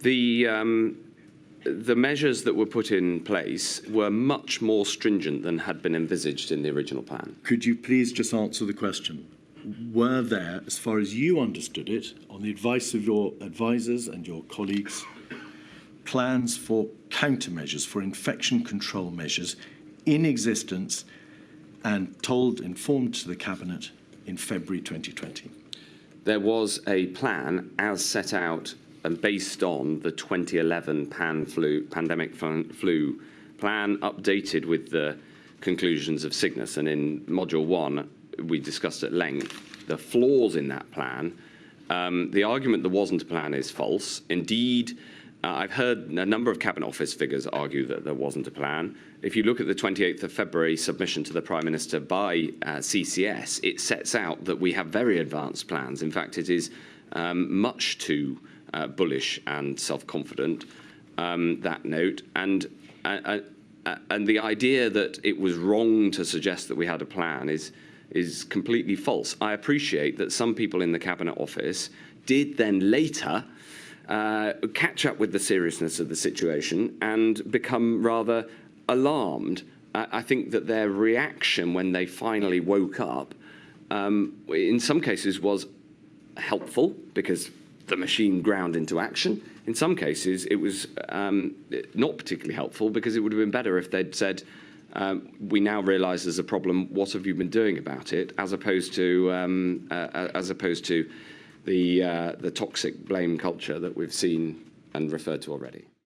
The measures that were put in place were much more stringent than had been envisaged in the original plan. Could you please just answer the question? Were there, as far as you understood it, on the advice of your advisors and your colleagues, plans for countermeasures, for infection control measures in existence and informed to the Cabinet in February 2020? There was a plan as set out and based on the 2011 pandemic flu plan, updated with the conclusions of Cygnus. And in Module 1, we discussed at length the flaws in that plan. The argument there wasn't a plan is false. Indeed, I've heard a number of Cabinet Office figures argue that there wasn't a plan. If you look at the 28th of February submission to the Prime Minister by CCS, it sets out that we have very advanced plans. In fact, it is much too bullish and self-confident, that note. And the idea that it was wrong to suggest that we had a plan is completely false. I appreciate that some people in the Cabinet Office did then later catch up with the seriousness of the situation and become rather alarmed. I think that their reaction when they finally woke up, in some cases, was helpful because the machine ground into action. In some cases, it was not particularly helpful because it would have been better if they'd said, we now realise there's a problem, what have you been doing about it, as opposed to the toxic blame culture that we've seen and referred to already.